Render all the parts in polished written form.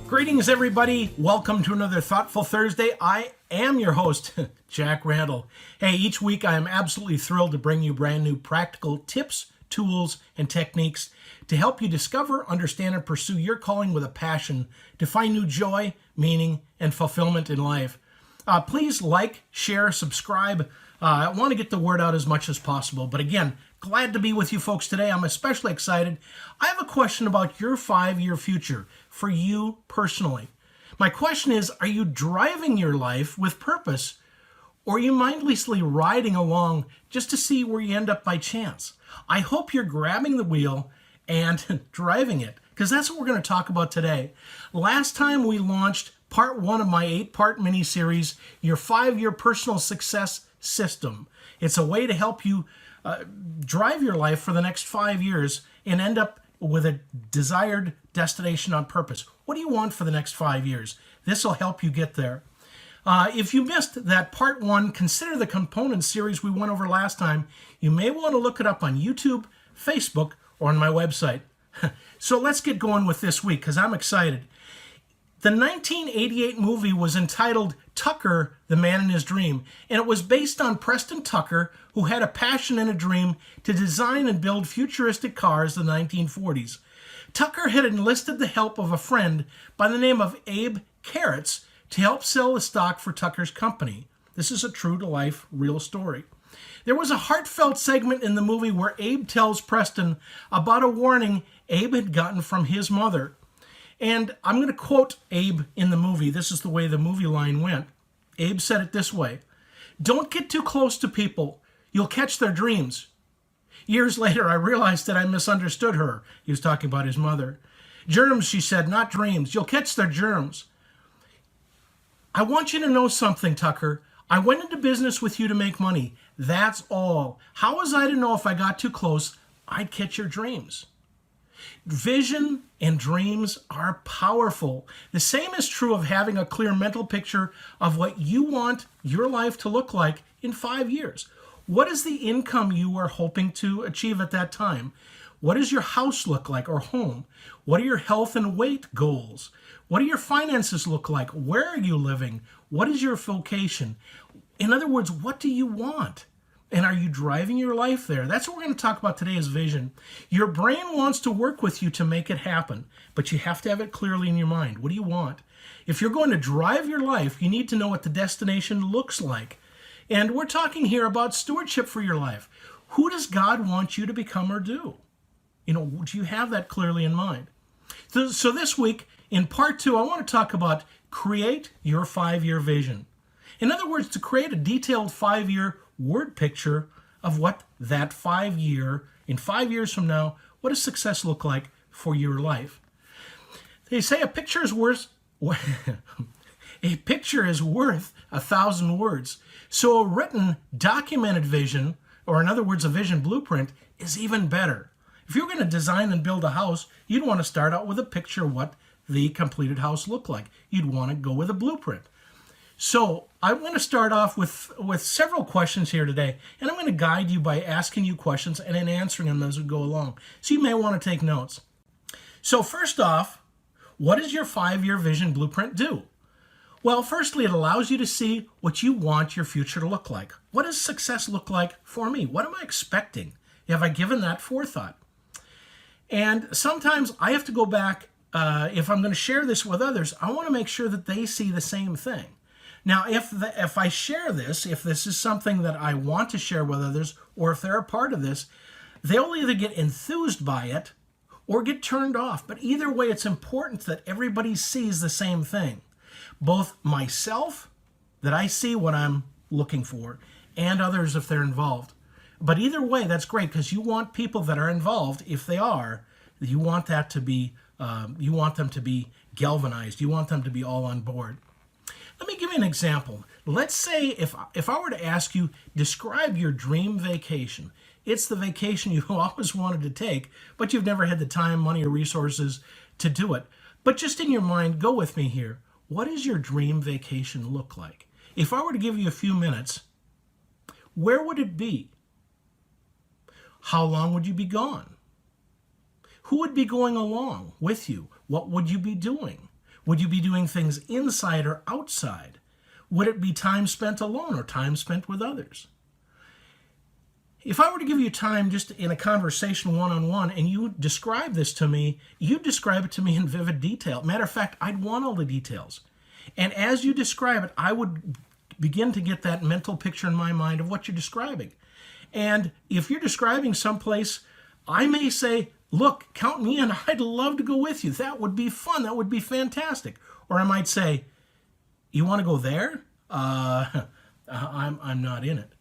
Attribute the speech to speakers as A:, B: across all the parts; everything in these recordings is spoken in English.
A: Greetings, everybody. Welcome to another Thoughtful Thursday. I am your host, Jack Randall. Hey, each week I am absolutely thrilled to bring you brand new practical tips, tools, and techniques to help you discover, understand, and pursue your calling with a passion to find new joy, meaning, and fulfillment in life. Please like, share, subscribe. I want to get the word out as much as possible. But again, glad to be with you folks today. I'm especially excited. I have a question about your 5-year future for you personally. My question is, are you driving your life with purpose, or are you mindlessly riding along just to see where you end up by chance? I hope you're grabbing the wheel and driving it, because that's what we're going to talk about today. Last time we launched part 1 of my 8-part mini-series, Your 5-Year Personal Success System. It's a way to help you drive your life for the next 5 years and end up with a desired destination on purpose. What do you want for the next 5 years? This will help you get there. If you missed that part 1, consider the component series we went over last time. You may want to look it up on YouTube, Facebook, or on my website. So let's get going with this week, because I'm excited. The 1988 movie was entitled Tucker, the Man in His Dream, and it was based on Preston Tucker, who had a passion and a dream to design and build futuristic cars in the 1940s. Tucker had enlisted the help of a friend by the name of Abe Carrots to help sell the stock for Tucker's company. This is a true-to-life, real story. There was a heartfelt segment in the movie where Abe tells Preston about a warning Abe had gotten from his mother. And I'm going to quote Abe in the movie. This is the way the movie line went. Abe said it this way: "Don't get too close to people. You'll catch their dreams." Years later, I realized that I misunderstood her. He was talking about his mother. "Germs," she said, "not dreams. You'll catch their germs." I want you to know something, Tucker. I went into business with you to make money. That's all. How was I to know if I got too close, I'd catch your dreams? Vision and dreams are powerful. The same is true of having a clear mental picture of what you want your life to look like in 5 years. What is the income you are hoping to achieve at that time? What does your house look like, or home? What are your health and weight goals? What do your finances look like? Where are you living? What is your vocation? In other words, what do you want? And are you driving your life there? That's what we're going to talk about today, is vision. Your brain wants to work with you to make it happen, but you have to have it clearly in your mind. What do you want? If you're going to drive your life, you need to know what the destination looks like. And we're talking here about stewardship for your life. Who does God want you to become or do? Do you have that clearly in mind? So this week, in part 2, I want to talk about create your 5-year vision. In other words, to create a detailed 5-year word picture of what that 5-year, in 5 years from now, what does success look like for your life? They say a picture is worth a picture is worth 1,000 words. So a written, documented vision, or in other words, a vision blueprint, is even better. If you're going to design and build a house, you'd want to start out with a picture of what the completed house looked like. You'd want to go with a blueprint. So I want to start off with several questions here today, and I'm going to guide you by asking you questions and then answering them as we go along. So you may want to take notes. So first off, what does your 5-year vision blueprint do? Well, firstly, it allows you to see what you want your future to look like. What does success look like for me? What am I expecting? Have I given that forethought? And sometimes I have to go back, if I'm going to share this with others, I want to make sure that they see the same thing. Now, if I share this, if this is something that I want to share with others, or if they're a part of this, they'll either get enthused by it or get turned off. But either way, it's important that everybody sees the same thing. Both myself, that I see what I'm looking for, and others if they're involved. But either way, that's great, because you want people that are involved, if they are, you want that to be, you want them to be galvanized. You want them to be all on board. Let me give you an example. Let's say if I were to ask you, describe your dream vacation. It's the vacation you've always wanted to take, but you've never had the time, money, or resources to do it. But just in your mind, go with me here. What does your dream vacation look like? If I were to give you a few minutes, where would it be? How long would you be gone? Who would be going along with you? What would you be doing? Would you be doing things inside or outside? Would it be time spent alone or time spent with others? If I were to give you time just in a conversation one-on-one and you describe this to me, you describe it to me in vivid detail. Matter of fact, I'd want all the details. And as you describe it, I would begin to get that mental picture in my mind of what you're describing. And if you're describing someplace, I may say, look, count me in. I'd love to go with you. That would be fun. That would be fantastic. Or I might say, you want to go there? I'm not in it.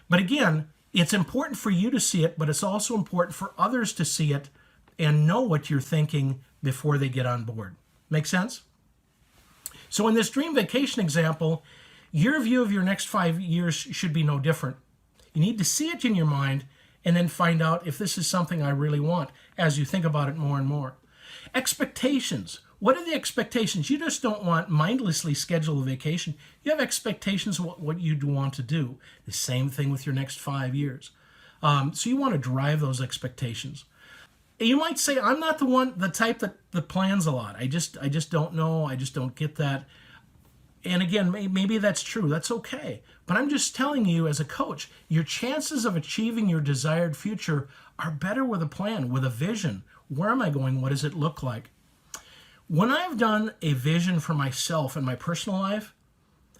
A: But again, it's important for you to see it, but it's also important for others to see it and know what you're thinking before they get on board. Make sense? So in this dream vacation example, your view of your next 5 years should be no different. You need to see it in your mind and then find out if this is something I really want as you think about it more and more. Expectations. What are the expectations? You just don't want mindlessly schedule a vacation. You have expectations of what you'd want to do. The same thing with your next 5 years. So you want to drive those expectations. You might say, I'm not the type that plans a lot. I just don't know. I just don't get that. And again, maybe that's true. That's okay. But I'm just telling you as a coach, your chances of achieving your desired future are better with a plan, with a vision. Where am I going? What does it look like? When I've done a vision for myself in my personal life,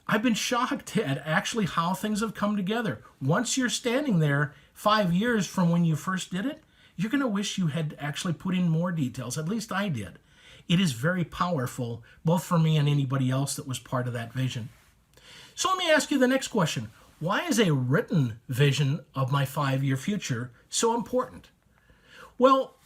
A: I've been shocked at actually how things have come together. Once you're standing there 5 years from when you first did it, you're going to wish you had actually put in more details. At least I did. It is very powerful, both for me and anybody else that was part of that vision. So let me ask you the next question. Why is a written vision of my 5-year future so important? Well,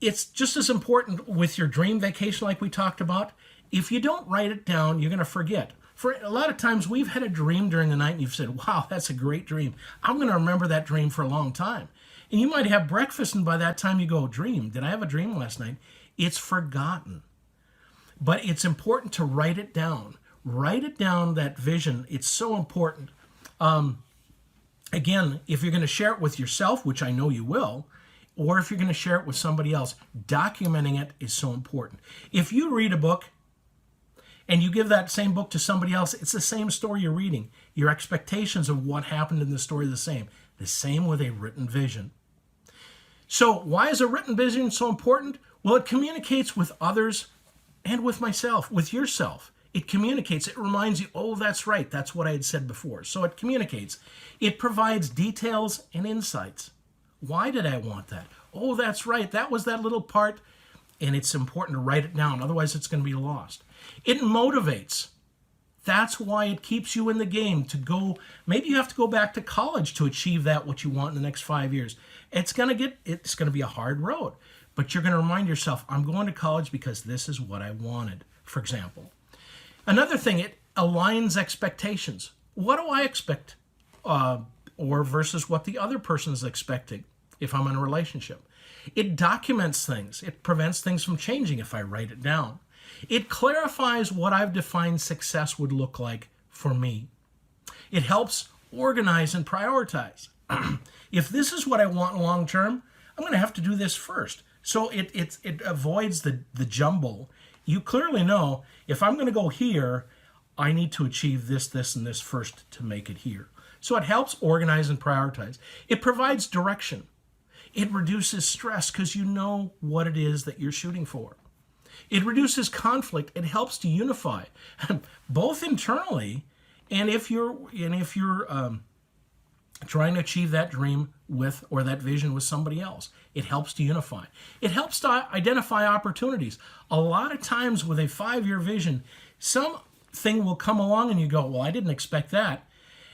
A: it's just as important with your dream vacation like we talked about. If you don't write it down, you're going to forget. For a lot of times we've had a dream during the night and you've said, wow, that's a great dream. I'm going to remember that dream for a long time. And you might have breakfast and by that time you go, dream, did I have a dream last night? It's forgotten. But it's important to write it down. Write it down, that vision. It's so important. Again, if you're going to share it with yourself, which I know you will, or if you're going to share it with somebody else, documenting it is so important. If you read a book and you give that same book to somebody else, it's the same story you're reading. Your expectations of what happened in the story are the same. The same with a written vision. So why is a written vision so important? Well, it communicates with others and with myself, with yourself. It communicates. It reminds you, oh, that's right. That's what I had said before. So it communicates. It provides details and insights. Why did I want that? Oh, that's right. That was that little part. And it's important to write it down. Otherwise, it's going to be lost. It motivates. That's why it keeps you in the game to go. Maybe you have to go back to college to achieve that, what you want in the next 5 years. It's going to be a hard road. But you're going to remind yourself, I'm going to college because this is what I wanted, for example. Another thing, it aligns expectations. What do I expect? Or versus what the other person is expecting if I'm in a relationship. It documents things. It prevents things from changing if I write it down. It clarifies what I've defined success would look like for me. It helps organize and prioritize. If this is what I want long term, I'm going to have to do this first. So it avoids the jumble. You clearly know if I'm going to go here, I need to achieve this, this, and this first to make it here. So it helps organize and prioritize. It provides direction. It reduces stress because you know what it is that you're shooting for. It reduces conflict. It helps to unify, both internally and if you're trying to achieve that dream with or that vision with somebody else. It helps to unify. It helps to identify opportunities. A lot of times with a 5-year vision, something will come along and you go, well, I didn't expect that.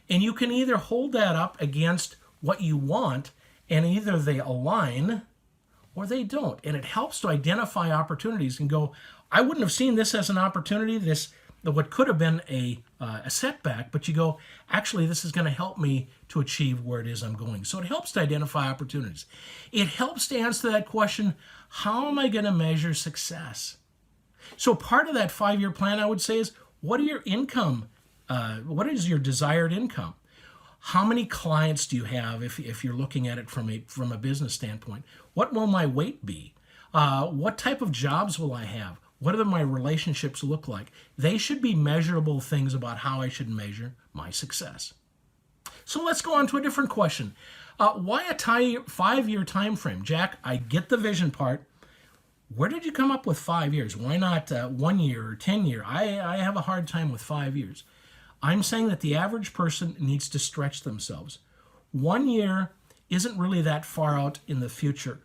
A: And you can either hold that up against what you want and either they align or they don't. And it helps to identify opportunities and go, I wouldn't have seen this as an opportunity, what could have been a setback, but you go, actually, this is going to help me to achieve where it is I'm going. So it helps to identify opportunities. It helps to answer that question, how am I going to measure success? So part of that 5-year plan, I would say, is what are your income? What is your desired income? How many clients do you have if you're looking at it from a business standpoint? What will my weight be? What type of jobs will I have? What do my relationships look like? They should be measurable things about how I should measure my success. So let's go on to a different question. Why a 5-year time frame? Jack, I get the vision part. Where did you come up with 5 years? Why not 1 year or 10 year? I have a hard time with 5 years. I'm saying that the average person needs to stretch themselves. 1 year isn't really that far out in the future.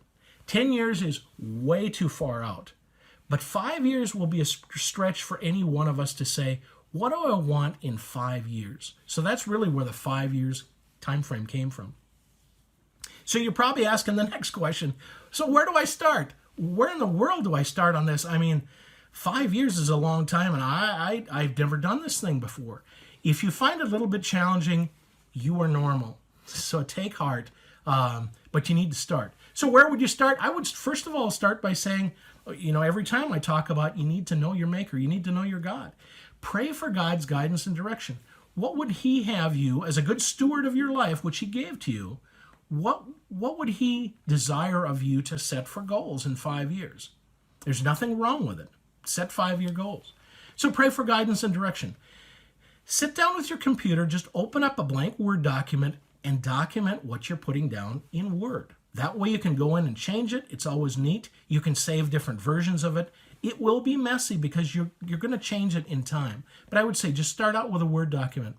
A: 10 years is way too far out. But 5 years will be a stretch for any one of us to say, what do I want in 5 years? So that's really where the 5 years time frame came from. So you're probably asking the next question, so where do I start? Where in the world do I start on this? I mean, 5 years is a long time, and I've never done this thing before. If you find it a little bit challenging, you are normal. So take heart, but you need to start. So where would you start? I would first of all start by saying, every time I talk about you need to know your Maker, you need to know your God. Pray for God's guidance and direction. What would He have you, as a good steward of your life, which He gave to you, what would He desire of you to set for goals in 5 years? There's nothing wrong with it. Set 5-year goals. So pray for guidance and direction. Sit down with your computer, just open up a blank Word document and document what you're putting down in Word. That way you can go in and change it. It's always neat. You can save different versions of it. It will be messy because you're going to change it in time. But I would say just start out with a Word document.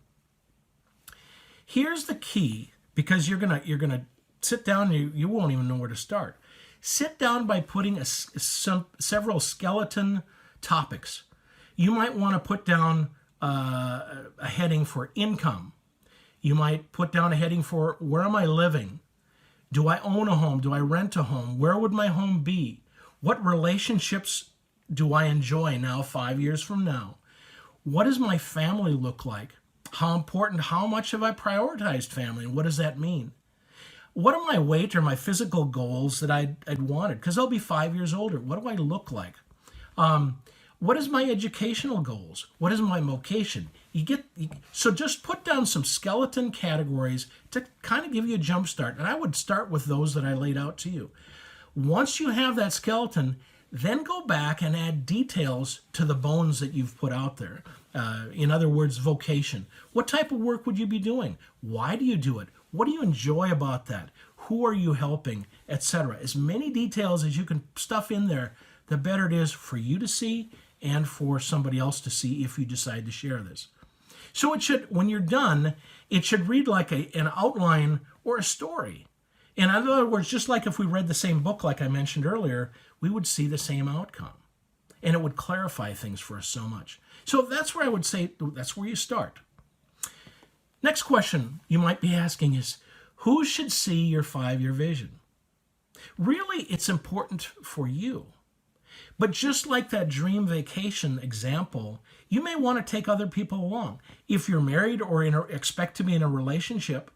A: Here's the key, because you're gonna sit down and you won't even know where to start. Sit down by putting several skeleton topics. You might want to put down a heading for income. You might put down a heading for where am I living? Do I own a home? Do I rent a home? Where would my home be? What relationships do I enjoy now 5 years from now? What does my family look like? How important, how much have I prioritized family, and what does that mean? What are my weight or my physical goals that I'd wanted? Because I'll be 5 years older. What do I look like? What is my educational goals? What is my vocation? So just put down some skeleton categories to kind of give you a jump start. And I would start with those that I laid out to you. Once you have that skeleton, then go back and add details to the bones that you've put out there. In other words, vocation. What type of work would you be doing? Why do you do it? What do you enjoy about that? Who are you helping, etc.? As many details as you can stuff in there, the better it is for you to see and for somebody else to see if you decide to share this. So it should, when you're done, it should read like an outline or a story. In other words, just like if we read the same book like I mentioned earlier, we would see the same outcome. And it would clarify things for us so much. So that's where I would say that's where you start. Next question you might be asking is, who should see your 5-year vision? Really, it's important for you. But just like that dream vacation example, you may want to take other people along. If you're married or expect to be in a relationship,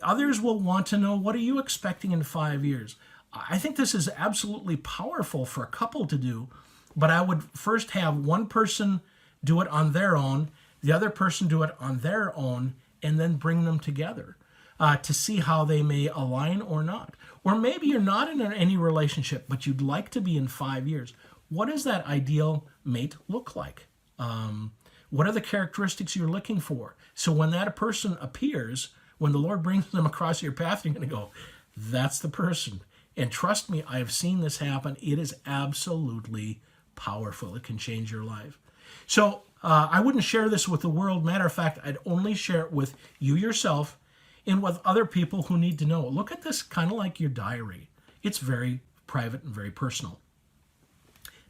A: others will want to know, what are you expecting in 5 years? I think this is absolutely powerful for a couple to do, but I would first have one person do it on their own, the other person do it on their own, and then bring them together to see how they may align or not. Or maybe you're not in any relationship, but you'd like to be in 5 years. What does that ideal mate look like? What are the characteristics you're looking for? So when that person appears, when the Lord brings them across your path, you're going to go, that's the person. And trust me, I've seen this happen. It is absolutely powerful. It can change your life. So I wouldn't share this with the world. Matter of fact, I'd only share it with you yourself and with other people who need to know. Look at this kind of like your diary. It's very private and very personal.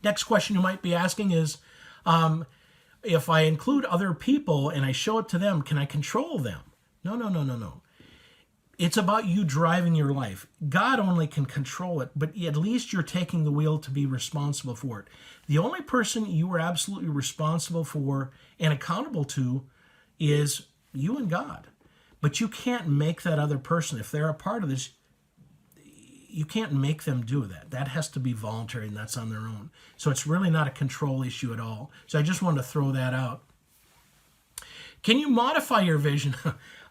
A: Next question you might be asking is, if I include other people and I show it to them, can I control them? No. It's about you driving your life. God only can control it, but at least you're taking the wheel to be responsible for it. The only person you are absolutely responsible for and accountable to is you and God. But you can't make that other person, if they're a part of this, you can't make them do that. That has to be voluntary, and that's on their own. So it's really not a control issue at all. So I just wanted to throw that out. Can you modify your vision?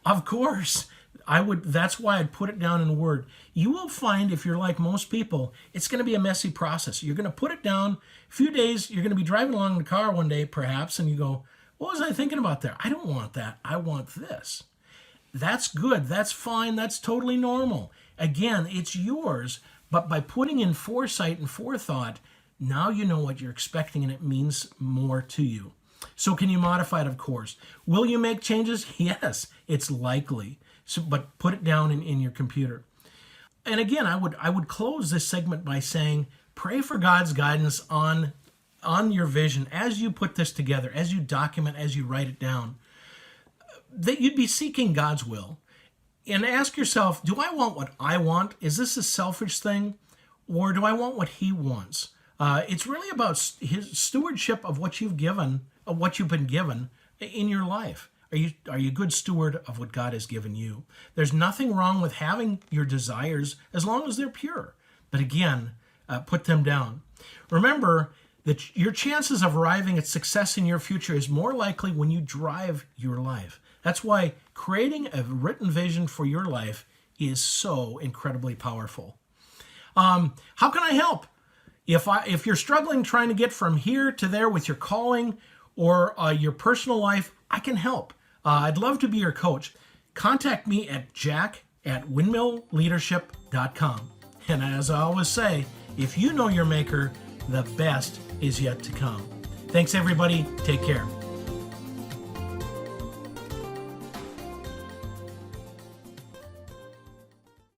A: Of course. That's why I'd put it down in a word. You will find, if you're like most people, it's going to be a messy process. You're going to put it down a few days. You're going to be driving along in the car one day, perhaps, and you go, what was I thinking about there? I don't want that. I want this. That's good. That's fine. That's totally normal. Again, it's yours. But by putting in foresight and forethought, now you know what you're expecting and it means more to you. So can you modify it? Of course. Will you make changes? Yes, it's likely. So, but put it down in your computer. And again, I would close this segment by saying, pray for God's guidance on your vision as you put this together, as you document, as you write it down, that you'd be seeking God's will. And ask yourself, do I want what I want? Is this a selfish thing? Or do I want what He wants? It's really about His stewardship of what you've been given in your life. Are you a good steward of what God has given you? There's nothing wrong with having your desires as long as they're pure. But again, put them down. Remember that your chances of arriving at success in your future is more likely when you drive your life. That's why creating a written vision for your life is so incredibly powerful. How can I help? If you're struggling trying to get from here to there with your calling or your personal life, I can help. I'd love to be your coach. Contact me at jack@windmillleadership.com. And as I always say, if you know your maker, the best is yet to come. Thanks, everybody. Take care.